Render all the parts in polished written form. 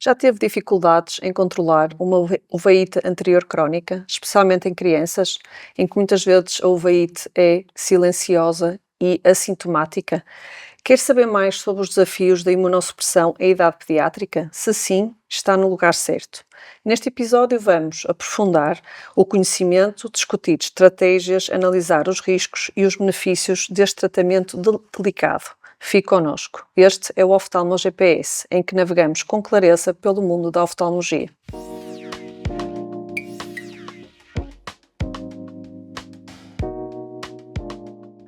Já teve dificuldades em controlar uma uveíte anterior crónica, especialmente em crianças, em que muitas vezes a uveíte é silenciosa e assintomática? Quer saber mais sobre os desafios da imunossupressão em idade pediátrica? Se sim, está no lugar certo. Neste episódio vamos aprofundar o conhecimento, discutir estratégias, analisar os riscos e os benefícios deste tratamento delicado. Fique connosco. Este é o Oftalmo GPS, em que navegamos com clareza pelo mundo da oftalmologia.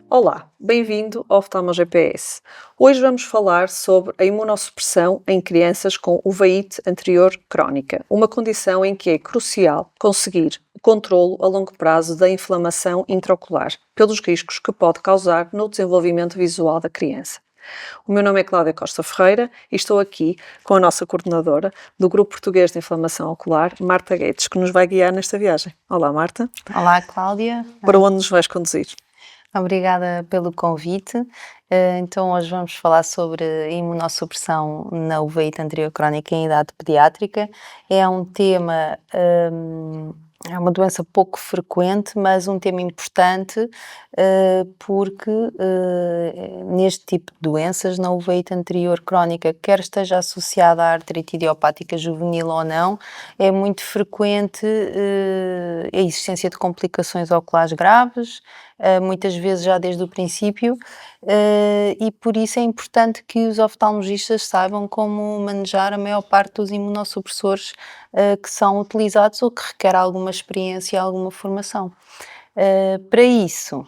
Olá, bem-vindo ao Oftalmo GPS. Hoje vamos falar sobre a imunossupressão em crianças com uveíte anterior crónica, uma condição em que é crucial conseguir o controlo a longo prazo da inflamação intraocular, pelos riscos que pode causar no desenvolvimento visual da criança. O meu nome é Cláudia Costa Ferreira e estou aqui com a nossa coordenadora do Grupo Português de Inflamação Ocular, Marta Guedes, que nos vai guiar nesta viagem. Olá, Marta. Olá, Cláudia. Para onde nos vais conduzir? Obrigada pelo convite. Então, hoje vamos falar sobre imunossupressão na uveíte anterior crónica em idade pediátrica. É um tema, é uma doença pouco frequente, mas um tema importante, porque neste tipo de doenças, na uveíte anterior crónica, quer esteja associada à artrite idiopática juvenil ou não, é muito frequente a existência de complicações oculares graves, muitas vezes já desde o princípio, e por isso é importante que os oftalmologistas saibam como manejar a maior parte dos imunossupressores que são utilizados ou que requer alguma experiência e alguma formação. Para isso,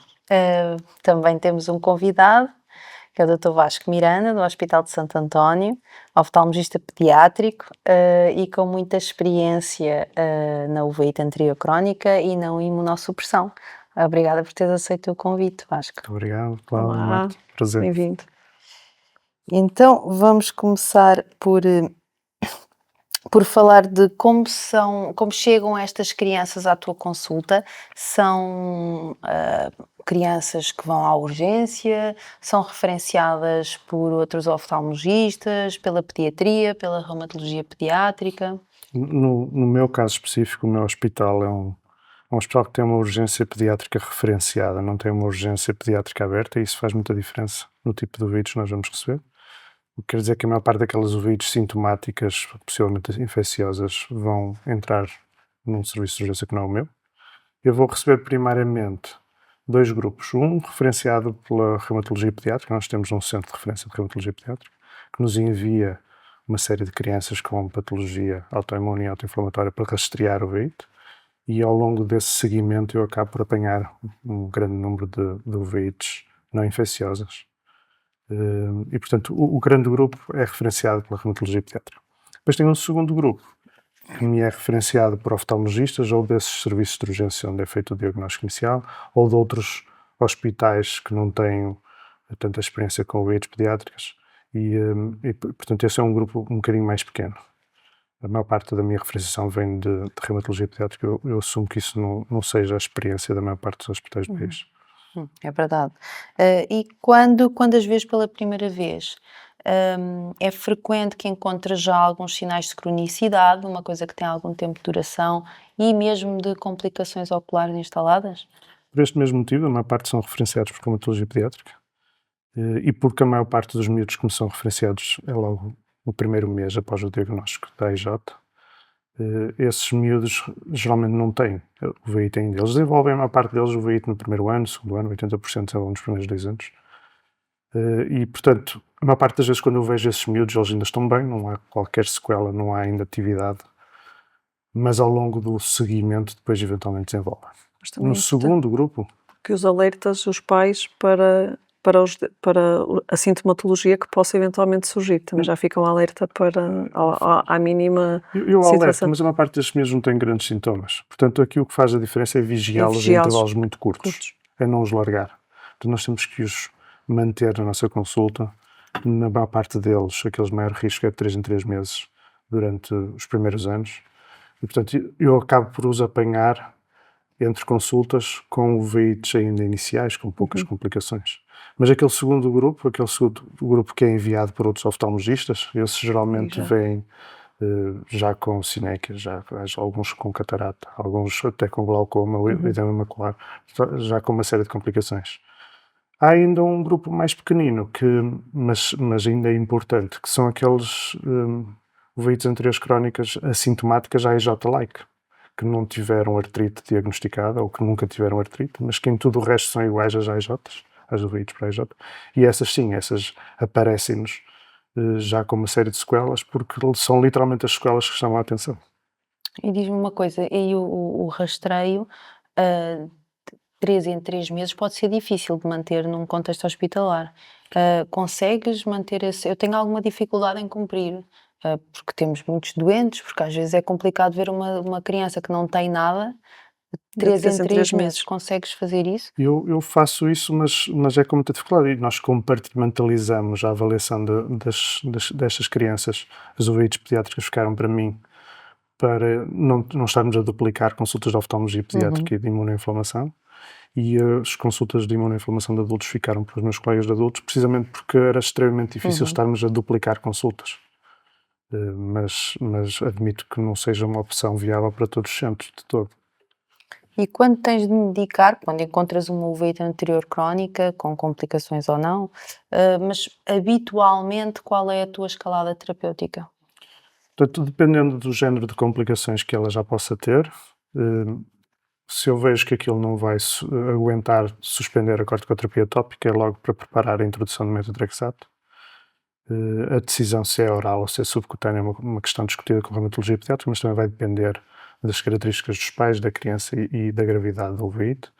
também temos um convidado, que é o Dr. Vasco Miranda, do Hospital de Santo António, oftalmologista pediátrico e com muita experiência na uveíte anterior crónica e na imunossupressão. Obrigada por teres aceito o convite, Vasco. Muito obrigado, Cláudia. Olá, Prazer. bem-vindo. Então, vamos começar por falar de como chegam estas crianças à tua consulta. São crianças que vão à urgência, são referenciadas por outros oftalmologistas, pela pediatria, pela reumatologia pediátrica? No meu caso específico, o meu hospital é um hospital que tem uma urgência pediátrica referenciada, não tem uma urgência pediátrica aberta, e isso faz muita diferença no tipo de uveítes que nós vamos receber. O que quer dizer que a maior parte daquelas uveítes sintomáticas, possivelmente infecciosas, vão entrar num serviço de urgência que não é o meu. Eu vou receber primariamente dois grupos. Um referenciado pela reumatologia pediátrica. Nós temos um centro de referência de reumatologia pediátrica que nos envia uma série de crianças com patologia autoimune e autoinflamatória para rastrear o uveíte. E ao longo desse seguimento eu acabo por apanhar um grande número de uveítes não infecciosas. E, portanto, o grande grupo é referenciado pela reumatologia pediátrica. Depois tem um segundo grupo, que me é referenciado por oftalmologistas ou desses serviços de urgência onde é feito o diagnóstico inicial, ou de outros hospitais que não têm tanta experiência com uveítes pediátricas. E, portanto, esse é um grupo um bocadinho mais pequeno. A maior parte da minha referenciação vem de reumatologia pediátrica. Eu assumo que isso não seja a experiência da maior parte dos hospitais do país. É verdade. E quando as vês pela primeira vez, é frequente que encontres já alguns sinais de cronicidade, uma coisa que tem algum tempo de duração e mesmo de complicações oculares instaladas? Por este mesmo motivo, a maior parte são referenciados por reumatologia pediátrica, e porque a maior parte dos miúdos que me são referenciados é logo no primeiro mês após o diagnóstico da AIJ, esses miúdos geralmente não têm o uveíte ainda. Eles desenvolvem, a maior parte deles, o uveíte no primeiro ano, segundo ano, 80% desenvolvem nos primeiros 2 anos. E, portanto, a maior parte das vezes quando eu vejo esses miúdos, eles ainda estão bem, não há qualquer sequela, não há ainda atividade, mas ao longo do seguimento depois eventualmente desenvolvem. No segundo grupo... Que os alertas os pais para a sintomatologia que possa eventualmente surgir. Também já ficam alerta para à mínima Eu situação. alerto, mas a maior parte destes miúdos não tem grandes sintomas. Portanto, aqui o que faz a diferença é vigiá-los em intervalos muito curtos, é não os largar. Então nós temos que os manter na nossa consulta. Na maior parte deles, aqueles maior risco é de 3 em 3 meses durante os primeiros anos. E, portanto, eu acabo por os apanhar entre consultas com uveítes ainda iniciais, com poucas complicações. Mas aquele segundo grupo que é enviado por outros oftalmologistas, esses geralmente vêm já com sinéquias, já alguns com catarata, alguns até com glaucoma, o edema macular, já com uma série de complicações. Há ainda um grupo mais pequenino, mas ainda é importante, que são aqueles uveites anteriores crónicas assintomáticas AIJ-like, que não tiveram artrite diagnosticada ou que nunca tiveram artrite, mas que em tudo o resto são iguais às AIJs, às uveites para AIJ. E essas sim, essas aparecem-nos já com uma série de sequelas, porque são literalmente as sequelas que chamam a atenção. E diz-me uma coisa, e o rastreio, ah, 3 em 3 meses pode ser difícil de manter num contexto hospitalar. Consegues manter esse... Eu tenho alguma dificuldade em cumprir, porque temos muitos doentes, porque às vezes é complicado ver uma criança que não tem nada, De 3 três em em 3 três meses. meses. Consegues fazer isso? Eu faço isso, mas é com muita dificuldade. E nós compartimentalizamos a avaliação destas crianças. As uveites pediátricas ficaram para mim para não estarmos a duplicar consultas de oftalmologia pediátrica e de imunoinflamação. E as consultas de imunoinflamação de adultos ficaram para os meus colegas de adultos, precisamente porque era extremamente difícil estarmos a duplicar consultas. Mas admito que não seja uma opção viável para todos os centros de todo. E quando tens de medicar, quando encontras uma uveíte anterior crónica, com complicações ou não, mas habitualmente qual é a tua escalada terapêutica? Portanto, dependendo do género de complicações que ela já possa ter, se eu vejo que aquilo não vai aguentar suspender a corticoterapia tópica, é logo para preparar a introdução de metotrexato. A decisão se é oral ou se é subcutânea é uma questão discutida com a reumatologia pediátrica, mas também vai depender das características dos pais, da criança e da gravidade do uveíte.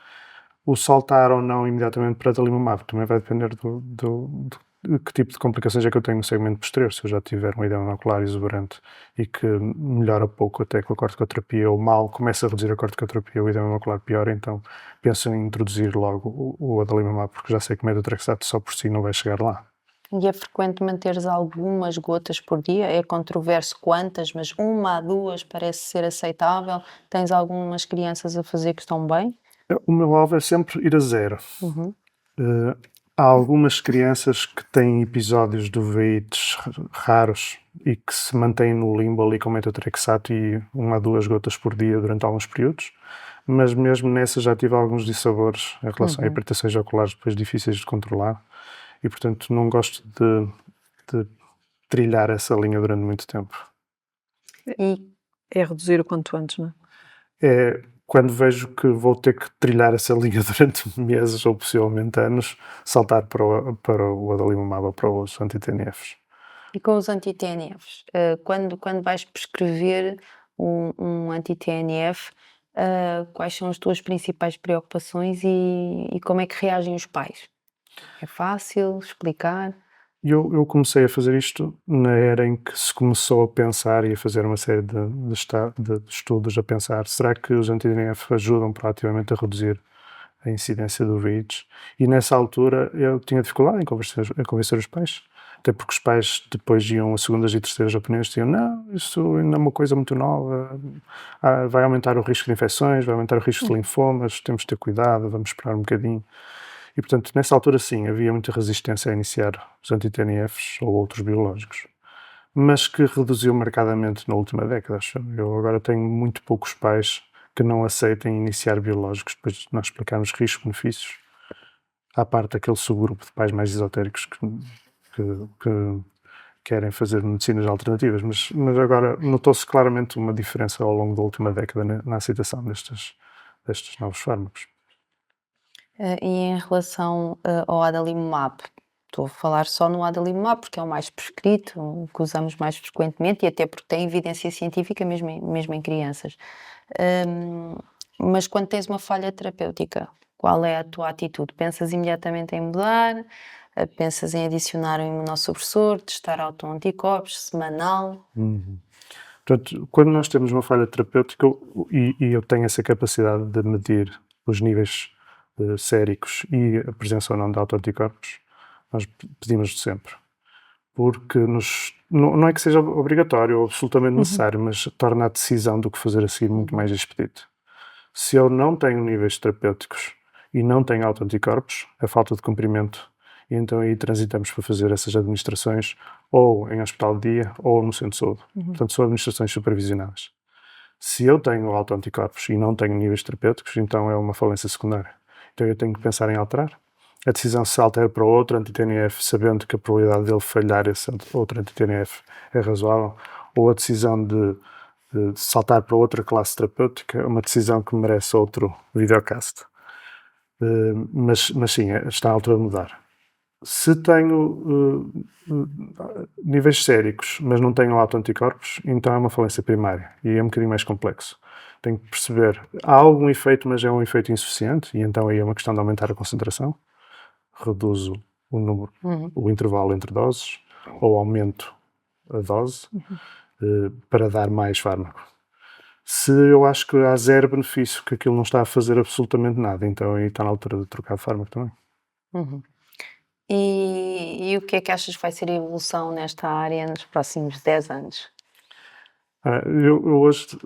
O saltar ou não imediatamente para adalimumab também vai depender de que tipo de complicações é que eu tenho no segmento posterior. Se eu já tiver um edema macular exuberante e que melhora pouco até com a corticoterapia, ou mal começa a reduzir a corticoterapia, o edema macular piora, então penso em introduzir logo o adalimumab, porque já sei que o metotrexato só por si não vai chegar lá. E é frequente manteres algumas gotas por dia? É controverso quantas, mas 1 a 2 parece ser aceitável. Tens algumas crianças a fazer que estão bem? O meu alvo é sempre ir a zero. Há algumas crianças que têm episódios de uveites raros e que se mantêm no limbo ali com metotrexato e 1 a 2 gotas por dia durante alguns períodos, mas mesmo nessas já tive alguns dissabores em relação a hipertensões oculares depois difíceis de controlar e, portanto, não gosto de trilhar essa linha durante muito tempo. E É reduzir o quanto antes, não é? É quando vejo que vou ter que trilhar essa linha durante meses ou possivelmente anos, saltar para o adalimumab ou para os anti-TNFs. E com os anti-TNFs, quando vais prescrever um anti-TNF, quais são as tuas principais preocupações e como é que reagem os pais? É fácil explicar? Eu comecei a fazer isto na era em que se começou a pensar e a fazer uma série de estudos a pensar, será que os anti-TNF ajudam proativamente a reduzir a incidência de uveites? E nessa altura eu tinha dificuldade em convencer os pais, até porque os pais depois iam a segundas e terceiras opiniões, diziam, não, isso ainda é uma coisa muito nova, vai aumentar o risco de infecções, vai aumentar o risco de linfomas, temos de ter cuidado, vamos esperar um bocadinho. E, portanto, nessa altura, sim, havia muita resistência a iniciar os anti-TNFs ou outros biológicos, mas que reduziu marcadamente na última década. Eu agora tenho muito poucos pais que não aceitem iniciar biológicos depois de nós explicarmos riscos-benefícios, à parte aquele subgrupo de pais mais esotéricos que querem fazer medicinas alternativas, mas agora notou-se claramente uma diferença ao longo da última década na aceitação destes novos fármacos. E em relação ao adalimumab, estou a falar só no adalimumab porque é o mais prescrito, o que usamos mais frequentemente e até porque tem evidência científica mesmo em crianças. Mas quando tens uma falha terapêutica, qual é a tua atitude? Pensas imediatamente em mudar? Pensas em adicionar um imunossupressor, testar autoanticorpos, semanal? Portanto, quando nós temos uma falha terapêutica e eu tenho essa capacidade de medir os níveis séricos e a presença ou não de autoanticorpos, nós pedimos sempre. Porque não é que seja obrigatório ou absolutamente necessário, mas torna a decisão do que fazer a seguir muito mais expedito. Se eu não tenho níveis terapêuticos e não tenho autoanticorpos, a falta de cumprimento E então aí transitamos para fazer essas administrações ou em hospital de dia ou no centro de saúde. Portanto, são administrações supervisionadas. Se eu tenho autoanticorpos e não tenho níveis terapêuticos, então é uma falência secundária. Então eu tenho que pensar em alterar. A decisão se altera para outro anti-TNF, sabendo que a probabilidade dele falhar esse outro anti-TNF é razoável, ou a decisão de saltar para outra classe terapêutica é uma decisão que merece outro videocast. Mas sim, está à altura de mudar. Se tenho níveis séricos, mas não tenho autoanticorpos, então é uma falência primária e é um bocadinho mais complexo. Tenho que perceber, há algum efeito, mas é um efeito insuficiente, e então aí é uma questão de aumentar a concentração, reduzo o número, o intervalo entre doses, ou aumento a dose para dar mais fármaco. Se eu acho que há zero benefício, que aquilo não está a fazer absolutamente nada, então aí está na altura de trocar de fármaco também. E o que é que achas que vai ser a evolução nesta área nos próximos 10 anos? Eu hoje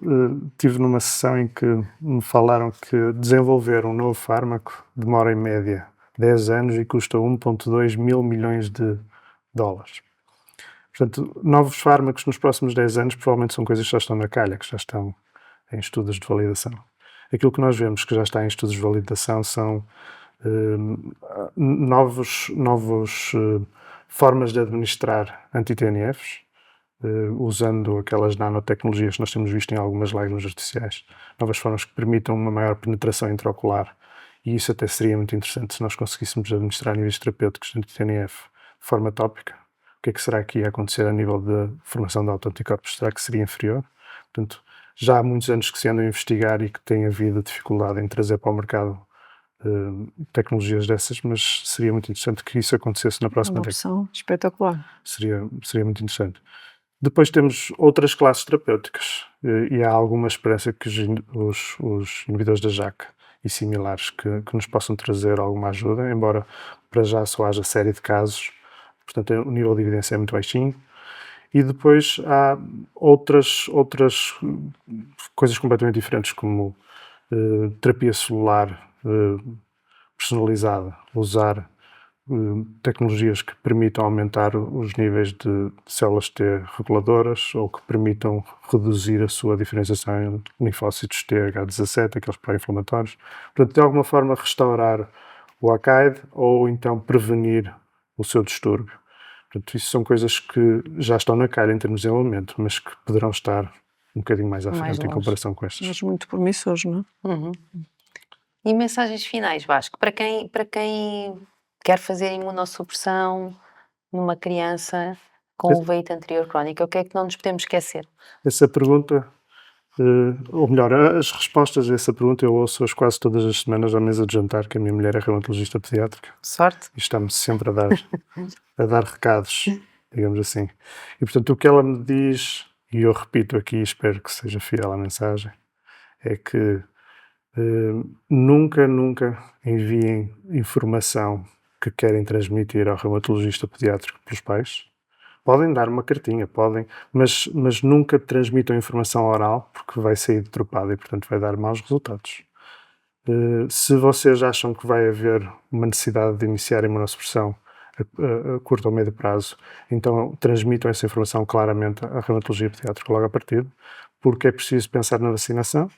estive numa sessão em que me falaram que desenvolver um novo fármaco demora em média 10 anos e custa 1,2 mil milhões de dólares. Portanto, novos fármacos nos próximos 10 anos provavelmente são coisas que já estão na calha, que já estão em estudos de validação. Aquilo que nós vemos que já está em estudos de validação são novos formas de administrar anti-TNFs, usando aquelas nanotecnologias que nós temos visto em algumas lágrimas artificiais, novas formas que permitam uma maior penetração intraocular, e isso até seria muito interessante se nós conseguíssemos administrar níveis terapêuticos de anti-TNF de forma tópica. O que é que será que ia acontecer a nível de formação de autoanticorpos? Será que seria inferior? Portanto, já há muitos anos que se andam a investigar e que tem havido dificuldade em trazer para o mercado tecnologias dessas, mas seria muito interessante que isso acontecesse na próxima década. Uma opção espetacular. Seria muito interessante. Depois temos outras classes terapêuticas e há alguma esperança que os inibidores da JAK e similares que nos possam trazer alguma ajuda, embora para já só haja série de casos, portanto o nível de evidência é muito baixinho. E depois há outras coisas completamente diferentes, como terapia celular personalizada, usar tecnologias que permitam aumentar os níveis de células T reguladoras ou que permitam reduzir a sua diferenciação em linfócitos TH17, aqueles pró-inflamatórios. Portanto, de alguma forma restaurar o ACAID ou então prevenir o seu distúrbio. Portanto, isso são coisas que já estão na calha em termos de desenvolvimento, mas que poderão estar um bocadinho mais à frente em comparação com estas. Mas muito promissores, não é? E mensagens finais, Vasco, para quem quer fazer imunossupressão numa criança com uveíte anterior crónica, o que é que não nos podemos esquecer? Essa pergunta, ou melhor, as respostas a essa pergunta eu ouço-as quase todas as semanas à mesa de jantar, que a minha mulher é reumatologista pediátrica. Sorte. E está-me sempre a dar recados, digamos assim. E portanto o que ela me diz, e eu repito aqui, espero que seja fiel à mensagem, é que nunca enviem informação que querem transmitir ao reumatologista pediátrico pelos pais. Podem dar uma cartinha, podem, mas nunca transmitam informação oral, porque vai sair deturpada e, portanto, vai dar maus resultados. Se vocês acham que vai haver uma necessidade de iniciar imunossupressão a curto ou médio prazo, então transmitam essa informação claramente à reumatologia pediátrica logo a partir, porque é preciso pensar na vacinação.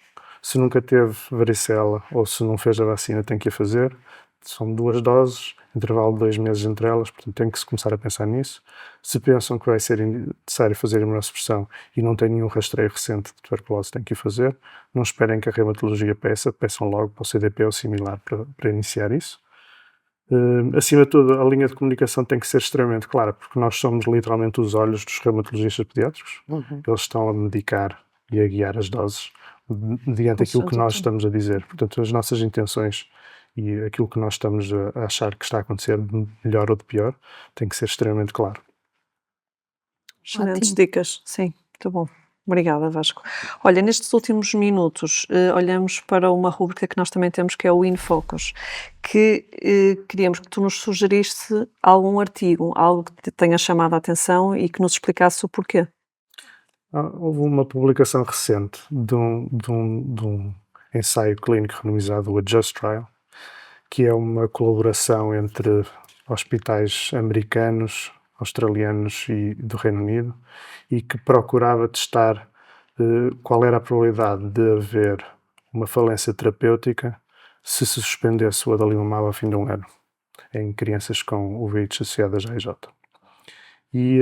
Se nunca teve varicela ou se não fez a vacina, tem que a fazer. São 2 doses, intervalo de 2 meses entre elas, portanto tem que se começar a pensar nisso. Se pensam que vai ser necessário fazer imunossupressão e não tem nenhum rastreio recente de tuberculose, tem que o fazer. Não esperem que a reumatologia peçam logo para o CDP ou similar para iniciar isso. Acima de tudo, a linha de comunicação tem que ser extremamente clara, porque nós somos literalmente os olhos dos reumatologistas pediátricos. Eles estão a medicar e a guiar as doses diante daquilo que nós estamos a dizer. Portanto, as nossas intenções e aquilo que nós estamos a achar que está a acontecer de melhor ou de pior tem que ser extremamente claro. Excelentes dicas, sim, muito bom. Obrigada, Vasco. Olha, nestes últimos minutos olhamos para uma rúbrica que nós também temos, que é o InFocus, que queríamos que tu nos sugerisse algum artigo, algo que te tenha chamado a atenção e que nos explicasse o porquê. Houve uma publicação recente de um ensaio clínico randomizado, o ADJUST Trial, que é uma colaboração entre hospitais americanos, australianos e do Reino Unido, e que procurava testar qual era a probabilidade de haver uma falência terapêutica se se suspendesse o adalimumab ao fim de 1 ano em crianças com uveites associadas à EJ. E,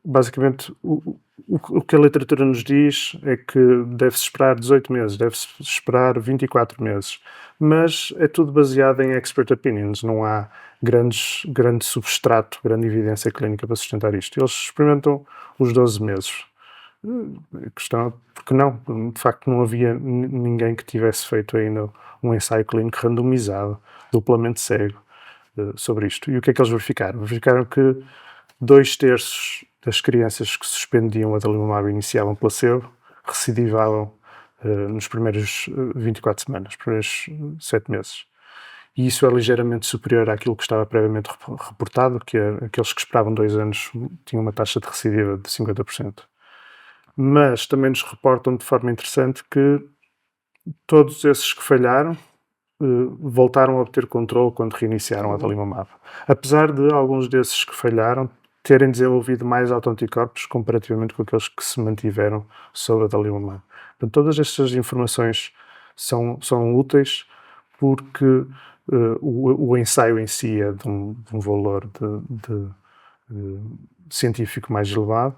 basicamente, o que a literatura nos diz é que deve-se esperar 18 meses, deve-se esperar 24 meses, mas é tudo baseado em expert opinions, não há grande substrato, grande evidência clínica para sustentar isto. Eles experimentam os 12 meses. A questão é porque não? De facto, não havia ninguém que tivesse feito ainda um ensaio clínico randomizado, duplamente cego, sobre isto. E o que é que eles verificaram? Verificaram que 2/3 das crianças que suspendiam o adalimumab e iniciavam placebo recidivavam nos primeiros 24 semanas, nos primeiros 7 meses. E isso é ligeiramente superior àquilo que estava previamente reportado, que aqueles que esperavam 2 anos tinham uma taxa de recidiva de 50%. Mas também nos reportam de forma interessante que todos esses que falharam voltaram a obter controle quando reiniciaram o adalimumab. Apesar de alguns desses que falharam terem desenvolvido mais autoanticorpos comparativamente com aqueles que se mantiveram sob adalimumab. Portanto, todas estas informações são úteis porque o ensaio em si é de um valor científico mais elevado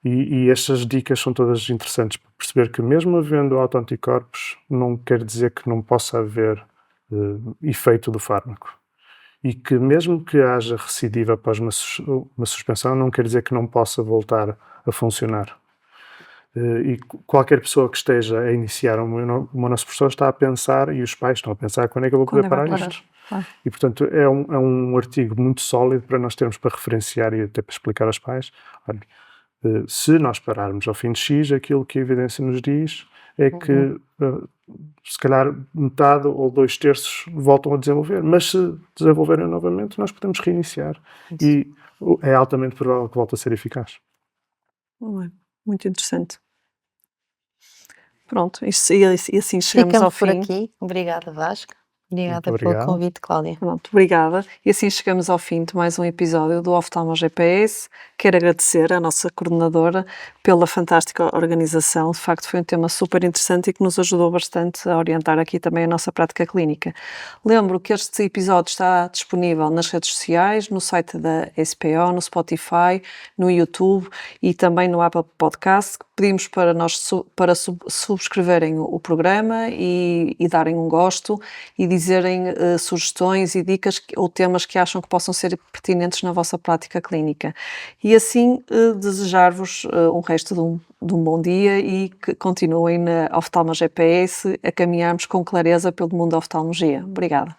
e estas dicas são todas interessantes para perceber que mesmo havendo autoanticorpos não quer dizer que não possa haver efeito do fármaco. E que mesmo que haja recidiva após uma suspensão, não quer dizer que não possa voltar a funcionar. E qualquer pessoa que esteja a iniciar uma imunossupressão está a pensar, e os pais estão a pensar, quando é que eu vou poder parar isto? Claro. E, portanto, é um artigo muito sólido para nós termos para referenciar e até para explicar aos pais. Olha, se nós pararmos ao fim de X, aquilo que a evidência nos diz é que se calhar metade ou 2/3 voltam a desenvolver, mas se desenvolverem novamente, nós podemos reiniciar. Isso. E é altamente provável que volte a ser eficaz. Muito interessante. Pronto, e assim chegamos ao Ficamos por fim. aqui. Obrigada, Vasco. Obrigada Muito pelo obrigado. convite, Cláudia. Pronto, obrigada. E assim chegamos ao fim de mais um episódio do Oftalmo GPS. Quero agradecer à nossa coordenadora pela fantástica organização. De facto, foi um tema super interessante e que nos ajudou bastante a orientar aqui também a nossa prática clínica. Lembro que este episódio está disponível nas redes sociais, no site da SPO, no Spotify, no YouTube e também no Apple Podcast. Pedimos para subscreverem o programa e darem um gosto e dizerem sugestões e dicas ou temas que acham que possam ser pertinentes na vossa prática clínica. E assim desejar-vos um resto de um bom dia e que continuem na Oftalmo GPS a caminharmos com clareza pelo mundo da oftalmologia. Obrigada.